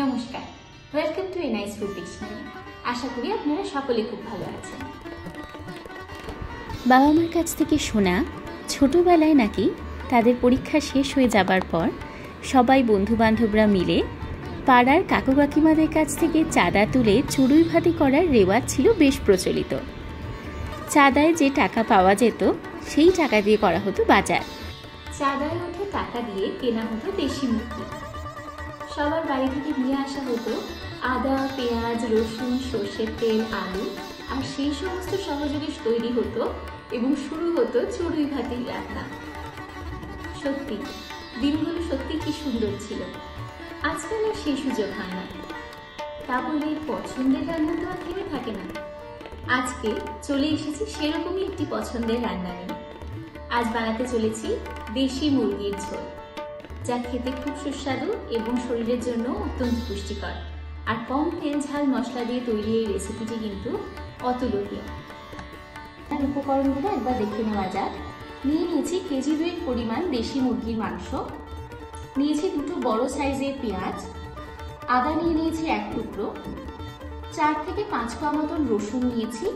নমস্কার, welcome to এনআইস food dictionary. আশা করি আপনারা সকলে খুব ভালো আছেন। বাবা মার কাছ থেকে শোনা, ছোটবেলায় নাকি তাদের পরীক্ষা শেষ হয়ে যাবার পর সবাই বন্ধুবান্ধবরা মিলে পাড়ার কাকু কাকিমাদের কাছ থেকে চাঁদা তুলে চড়ুই ভাতি করার রেওয়াজ ছিল বেশ প্রচলিত। চাঁদায় যে টাকা পাওয়া যেত সেই টাকা দিয়ে করা হতো বাজার। চাঁদায় ওঠে টাকা দিয়ে কেনা হতো দেশি মুরগি। সবার বাড়ি থেকে নিয়ে আসা হতো আদা, পেঁয়াজ, রসুন, সর্ষের তেল, আলু, আর সেই সমস্ত সহযোগে তৈরি হতো এবং শুরু হতো চড়ুই ভাতির রান্না। সত্যি দিনগুলো সত্যি কি সুন্দর ছিল। আজকাল আর সেই সুযোগ হয় না। তা বলে পছন্দের রান্না তো আর থেমে থাকে না। আজকে চলে এসেছি সেরকমই একটি পছন্দের রান্না নিয়ে। আজ বানাতে চলেছি দেশি মুরগির ঝোল, যা খেতে খুব সুস্বাদু এবং শরীরের জন্য অত্যন্ত পুষ্টিকর। আর কম তেল ঝাল মশলা দিয়ে তৈরি এই রেসিপিটি কিন্তু অতুলনীয়। উপকরণগুলো একবার দেখে নেওয়া যাক। নিয়ে নিয়েছি কেজি 2 পরিমাণ দেশি মুরগির মাংস, নিয়েছি 2 বড় সাইজের পেঁয়াজ, আদা নিয়ে নিয়েছি 1 টুকরো, 4 থেকে 5 কোয়া মতন রসুন নিয়েছি,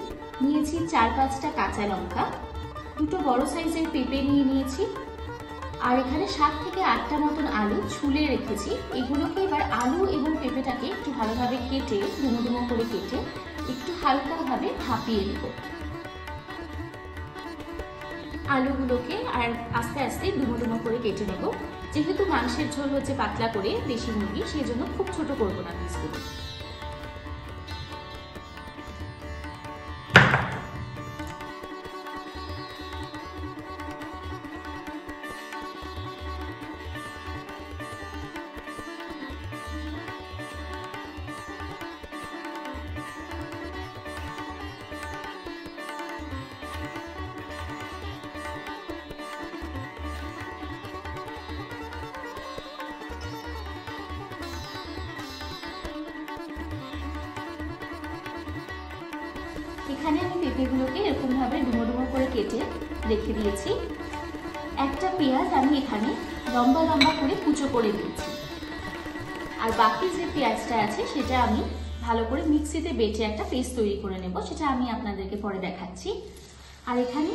4-5টা কাঁচা লঙ্কা, 2 বড় সাইজের পেঁপে নিয়ে নিয়েছি, আর এখানে 7 থেকে 8টা মতন আলু ছুলে রেখেছি। এগুলোকে এবার আলু এবং পেঁপেটাকে একটু ভালোভাবে কেটে ডুমো ডুমো করে কেটে একটু হালকাভাবে ভাপিয়ে নেব। আলুগুলোকে আর আস্তে আস্তে ডুমো ডুমো করে কেটে নেব। যেহেতু মাংসের ঝোল হচ্ছে পাতলা করে দেশি মুরগি, সেই জন্য খুব ছোট করবো না পিসগুলো। এখানে আমি পেঁপেগুলোকে এরকমভাবে ডুমো ডুমো করে কেটে রেখে দিয়েছি। একটা পেঁয়াজ আমি এখানে লম্বা লম্বা করে কুচো করে দিয়েছি, আর বাকি যে পেঁয়াজটা আছে সেটা আমি ভালো করে মিক্সিতে বেটে একটা পেস্ট তৈরি করে নেব, সেটা আমি আপনাদেরকে পরে দেখাচ্ছি। আর এখানে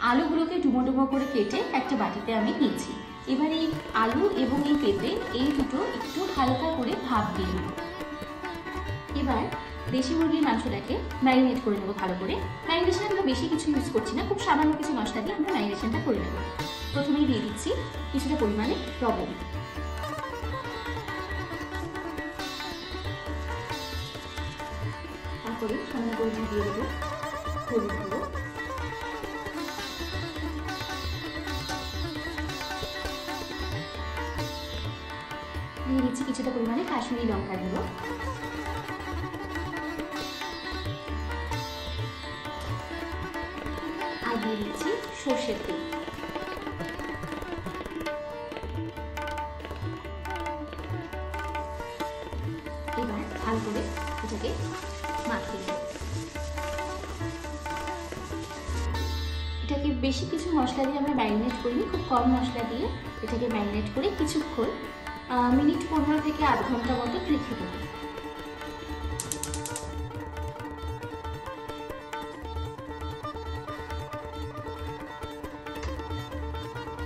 আলুগুলোকে ডুমো ডুমো করে কেটে একটা বাটিতে আমি নিয়েছি। এবার এই আলু এবং এই পেঁপে এই দুটো একটু হালকা করে ভাপ দিয়ে নেব। এবার দেশি মুরগির মাংসটাকে ম্যারিনেট করে নেবো ভালো করে। ম্যারিনেশন আমরা বেশি কিছু ইউজ করছি না, খুব সামান্য কিছু মশলা দিয়ে আমরা ম্যারিনেশনটা করে নেব। প্রথমেই দিয়ে দিচ্ছি কিছুটা পরিমাণে লবণ, তারপরে সামান্য পরিমাণে দিয়ে দেবো হলুদ গুঁড়ো, দিয়ে দিচ্ছি কিছুটা পরিমাণে কাশ্মীরি লঙ্কা গুঁড়ো, আর দিয়ে দিচ্ছি সর্ষের তেল। এবার ভালো করে এটাকে মাখিয়ে নেব। এটাকে বেশি কিছু মশলা দিয়ে আমরা ম্যারিনেট করিনি, খুব কম মশলা দিয়ে এটাকে ম্যারিনেট করে কিছুক্ষণ মিনিট 15 থেকে আধ ঘন্টা মতো রেখে দেবো।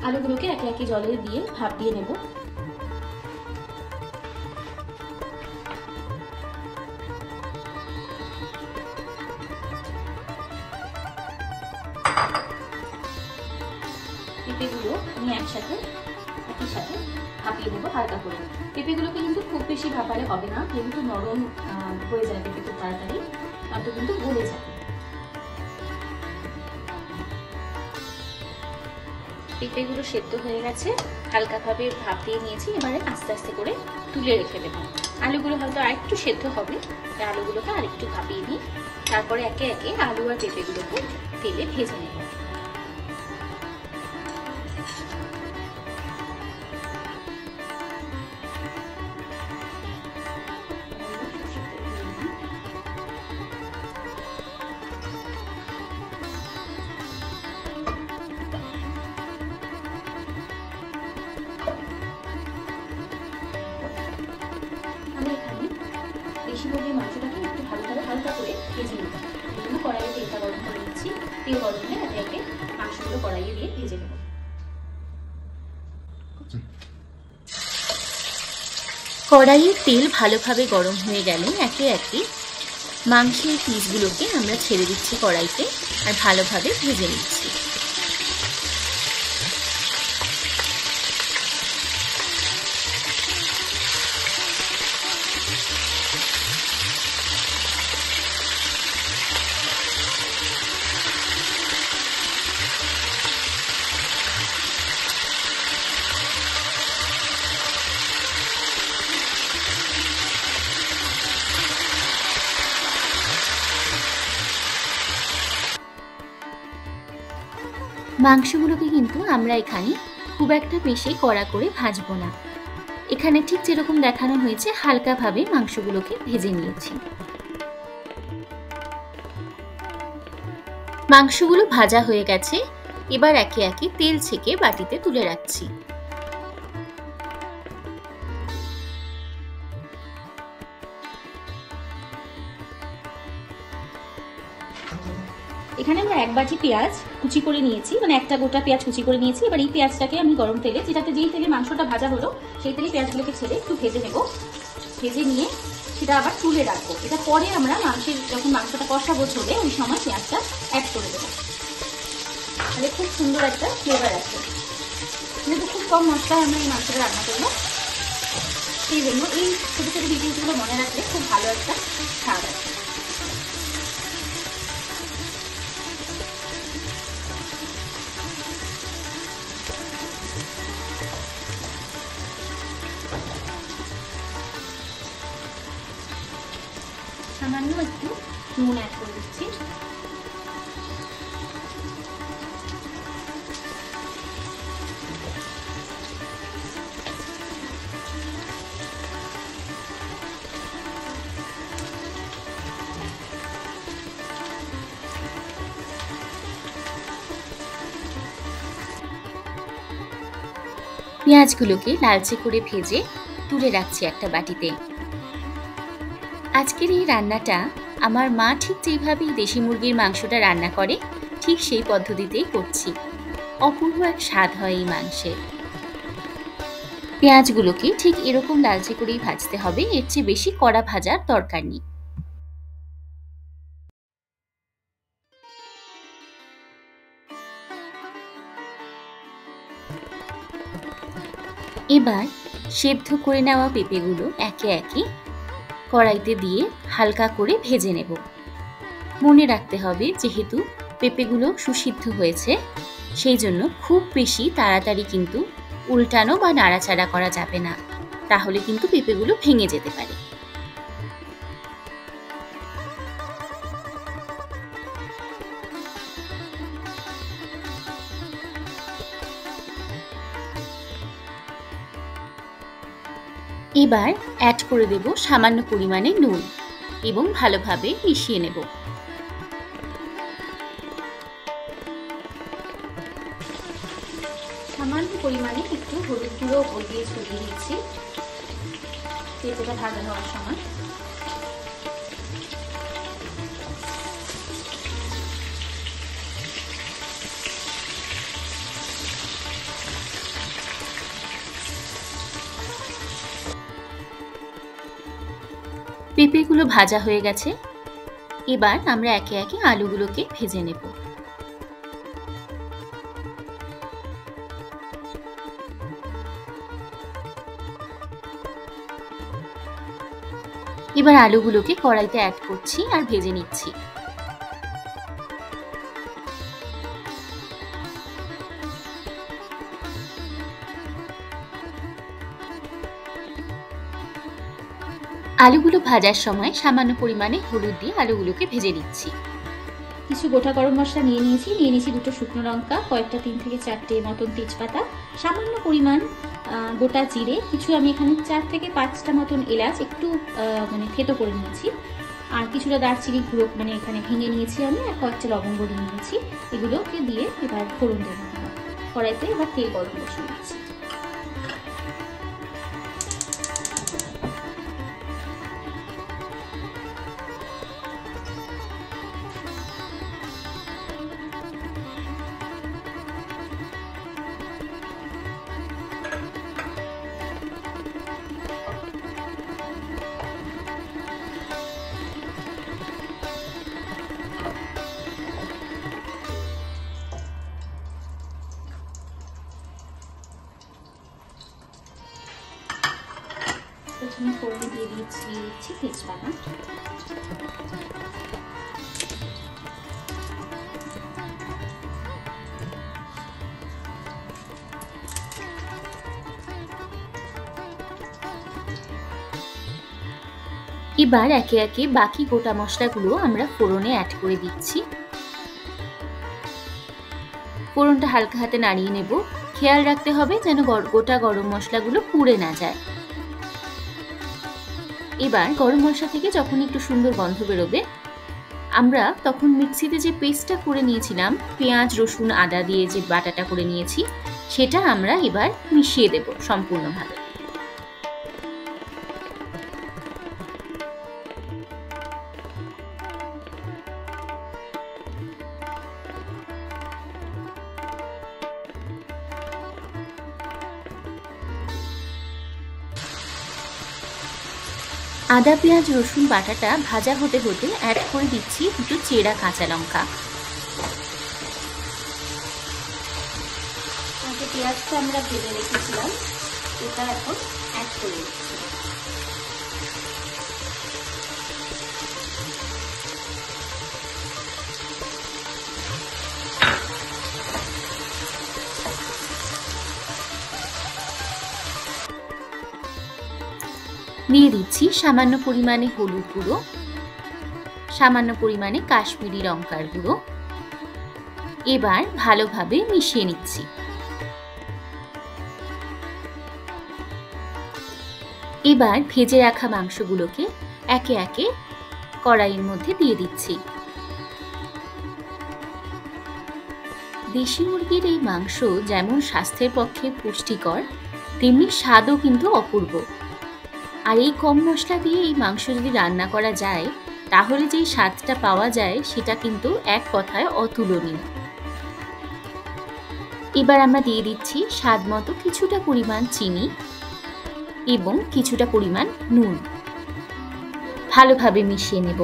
আলুগুলোকে একে একে জলে দিয়ে ভাপ দিয়ে নেব। পেঁপেগুলো আমি একই সাথে ভাপিয়ে নেবো হালকা করে। পেঁপেগুলোকে কিন্তু খুব বেশি ভাপালে হবে না, যেহেতু নরম হয়ে যায় পেঁপে খুব তাড়াতাড়ি, তাতে কিন্তু গলে যাবে। পেঁপেগুলো সেদ্ধ হয়ে গেছে, হালকাভাবে ভাপিয়ে নিয়েছি। এবারে আস্তে আস্তে করে তুলে রেখে দেবো। আলুগুলো হয়তো আরেকটু সেদ্ধ হবে, আলুগুলোকে আরেকটু ভাপিয়ে নিই। তারপরে একে একে আলু আর পেঁপেগুলোকে তেলে ভেজে নেব। আমি দেশি মুরগির মাংসটাকে একটু ভালোভাবে হালকা করে ভেজে নিতে হবে। এই জন্য কড়াইয়ে তেলটা গরম করে নিচ্ছি। তেল গরম হলে একে একে মাংসগুলো কড়াইয়ে দিয়ে ভেজে নেব। কড়াইয়ের তেল ভালোভাবে গরম হয়ে গেলে একে একে মাংসের পিসগুলোকে আমরা ছেড়ে দিচ্ছি কড়াইতে আর ভালোভাবে ভেজে নিচ্ছি। মাংসগুলোকে কিন্তু আমরা এখানে খুব একটা বেশি কড়া করে ভাজবো না। এখানে ঠিক যেরকম দেখানো হয়েছে হালকাভাবে মাংসগুলোকে ভেজে নিয়েছি। মাংসগুলো ভাজা হয়ে গেছে। এবার একে একে তেল ছেঁকে বাটিতে তুলে রাখছি। এখানে আমরা এক বাটি পেঁয়াজ কুচি করে নিয়েছি, মানে একটা গোটা পেঁয়াজ কুচি করে নিয়েছি। এবার এই পেঁয়াজটাকে আমি গরম তেলে, যেই তেলে মাংসটা ভাজা হলো সেই তেলে পেঁয়াজগুলোকে ছেড়ে একটু ভেজে নেব। ভেজে নিয়ে সেটা আবার তুলে রাখবো। এটা পরে আমরা যখন মাংসটা কষাবো ঝোলে ওই সময় পেঁয়াজটা অ্যাড করে দেবো, তাহলে খুব সুন্দর একটা ফ্লেভার আসবে। যেহেতু খুব কম মশলায় আমরা এই মাংসটা রান্না করবো, সেই জন্য এই ছোটো ছোটো ডিটেলসগুলো মনে রাখলে খুব ভালো একটা স্বাদ আসবে। সামান্য একটু নুন অ্যাড করে দিচ্ছি। পেঁয়াজগুলোকে লালচে করে ভেজে তুলে রাখছি একটা বাটিতে। আজকের এই রান্নাটা আমার মা ঠিক যেইভাবেই দেশি মুরগির মাংসটা রান্না করে ঠিক সেই পদ্ধতিতেই করছি। অপূর্ব এক স্বাদ হয় এই মাংসের। পেঁয়াজগুলোকে ঠিক এরকম লালচে করেই ভাজতে হবে, এর চেয়ে বেশি কড়া ভাজার দরকার নেই। এবার সেদ্ধ করে নেওয়া পেঁপেগুলো একে একে কড়াইতে দিয়ে হালকা করে ভেজে নেব। মনে রাখতে হবে যেহেতু পেঁপেগুলো সুসিদ্ধ হয়েছে সেই জন্য খুব বেশি তাড়াতাড়ি কিন্তু উল্টানো বা নাড়াচাড়া করা যাবে না, তাহলে কিন্তু পেঁপেগুলো ভেঙে যেতে পারে। এবার অ্যাড করে দেব সামান্য পরিমাণে নুন এবং ভালোভাবে মিশিয়ে নেব। সামান্য পরিমাণে একটু হলুদ গুঁড়ো ওপর দিয়ে ছড়িয়ে দিচ্ছি পেঁপেটা ভাজা হওয়ার সময়। পেঁপেগুলো ভাজা হয়ে গেছে। এবার আমরা একে একে আলুগুলোকে ভেজে নেব। এবার আলুগুলোকে কড়াইতে অ্যাড করছি আর ভেজে নিচ্ছি। আলুগুলো ভাজার সময় সামান্য পরিমাণে হলুদ দিয়ে আলুগুলোকে ভেজে নিচ্ছি। কিছু গোটা গরম মশলা নিয়ে নিয়েছি দুটো শুকনো লঙ্কা, কয়েকটা 3 থেকে 4টে মতন তেজপাতা, সামান্য পরিমাণ গোটা জিরে, কিছু আমি এখানে 4 থেকে 5টা মতন এলাচ একটু মানে থেতো করে নিয়েছি, আর কিছুটা দারচিনি গুঁড়ো মানে এখানে ভেঙে নিয়েছি আমি, আর কয়েকটা লবঙ্গ দিয়ে নিয়েছি। এগুলোকে দিয়ে এবার ফোড়ন দেবো কড়াইতে। এবার তেল গরম বসিয়ে দিচ্ছি। প্রথমে ফোড়নে দিয়ে দিচ্ছি তেজপাতা, এবার একে একে বাকি গোটা মশলাগুলো আমরা ফোড়নে অ্যাড করে দিচ্ছি। ফোড়নটা হালকা হাতে নাড়িয়ে নেব। খেয়াল রাখতে হবে যেন গোটা গরম মশলাগুলো পুড়ে না যায়। এবার গরম মশলা থেকে যখন একটু সুন্দর গন্ধ বেরোবে, আমরা তখন মিক্সিতে যে পেস্টটা করে নিয়েছিলাম, পেঁয়াজ রসুন আদা দিয়ে যে বাটাটা করে নিয়েছি, সেটা আমরা এবার মিশিয়ে দেব সম্পূর্ণভাবে। আদা পেঁয়াজ রসুন বাটাটা ভাজা হতে হতে অ্যাড করে দিচ্ছি দুটো চেরা কাঁচা লঙ্কা। পেঁয়াজটা আমরা ভেজে রেখেছিলাম, এটা এখন অ্যাড করে দিচ্ছি। দিয়ে দিচ্ছি সামান্য পরিমাণে হলুদ গুঁড়ো, সামান্য পরিমাণে কাশ্মীরি লঙ্কার গুঁড়ো। এবার ভালোভাবে মিশিয়ে নিচ্ছি। এবার ভেজে রাখা মাংসগুলোকে একে একে কড়াইয়ের মধ্যে দিয়ে দিচ্ছি। দেশি মুরগির এই মাংস যেমন স্বাস্থ্যের পক্ষে পুষ্টিকর, তেমনি স্বাদও কিন্তু অপূর্ব। আর এই কম মশলা দিয়ে এই মাংস যদি রান্না করা যায়, তাহলে যেই স্বাদটা পাওয়া যায় সেটা কিন্তু এক কথায় অতুলনীয়। এবার আমরা দিয়ে দিচ্ছি স্বাদ মতো কিছুটা পরিমাণ চিনি এবং কিছুটা পরিমাণ নুন। ভালোভাবে মিশিয়ে নেব।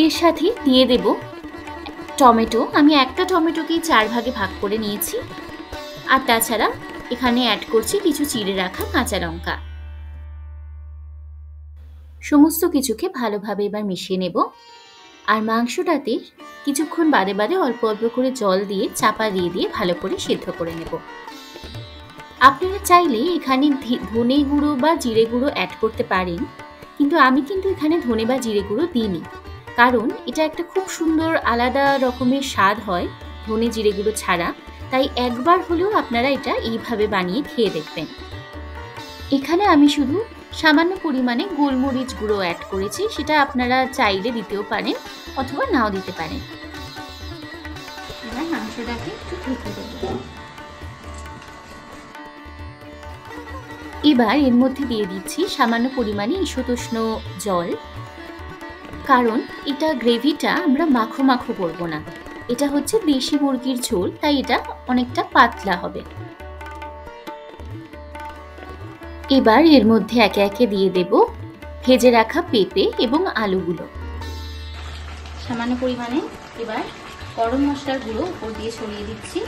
এর সাথে দিয়ে দেব টমেটো। আমি একটা টমেটোকেই 4 ভাগে ভাগ করে নিয়েছি। আর তাছাড়া এখানে অ্যাড করছি কিছু চিড়ে রাখা কাঁচা লঙ্কা। সমস্ত কিছুকে ভালোভাবে এবার মিশিয়ে নেব। আর মাংসটাতে কিছুক্ষণ বাদে বাদে অল্প অল্প করে জল দিয়ে চাপা দিয়ে ভালো করে সিদ্ধ করে নেব। আপনারা চাইলে এখানে ধনে গুঁড়ো বা জিরে গুঁড়ো অ্যাড করতে পারেন, কিন্তু আমি কিন্তু এখানে ধনে বা জিরে গুঁড়ো দিইনি, কারণ এটা একটা খুব সুন্দর আলাদা রকমের স্বাদ হয় ধনে জিরে গুঁড়ো ছাড়া। তাই একবার হলেও আপনারা এটা এইভাবে বানিয়ে খেয়ে দেখবেন। এখানে আমি শুধু সামান্য পরিমাণে গোলমরিচ গুঁড়ো অ্যাড করেছি, সেটা আপনারা চাইলে দিতেও পারেন অথবা নাও দিতে পারেন। এবার মাংসটাকে একটু ঢেকে দেব। এবার এর মধ্যে দিয়ে দিচ্ছি সামান্য পরিমাণে ঈষদুষ্ণ জল, কারণ এটা গ্রেভিটা আমরা মাখো মাখো করবো না, এটা হচ্ছে দেশি মুরগির ঝোল, তাই এটা অনেকটা পাতলা হবে। এবার এর মধ্যে একে একে দিয়ে দেব ভেজে রাখা পেঁপে এবং আলুগুলো। সামান্য পরিমাণে এবার গরম মশলার গুঁড়ো উপর দিয়ে ছড়িয়ে দিচ্ছি।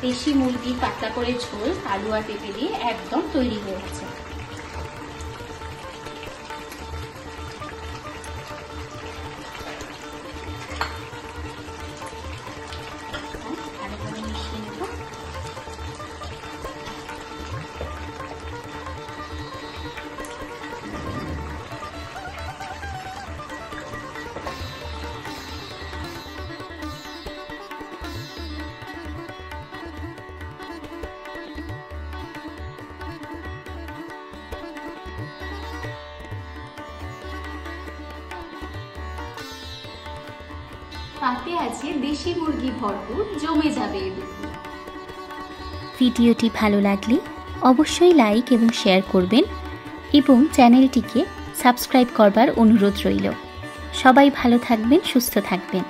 দেশি মুরগি পাতলা করে ঝোল আলু আর পেঁপে দিয়ে একদম তৈরি হয়ে গেছে। ভালোভাবে মিশিয়ে নেব। পাতে আছে দেশি মুরগি ভরপুর, জমে যাবে এই দুপুর। ভিডিওটি ভালো লাগলে অবশ্যই লাইক এবং শেয়ার করবেন এবং চ্যানেলটিকে সাবস্ক্রাইব করবার অনুরোধ রইল। সবাই ভালো থাকবেন, সুস্থ থাকবেন।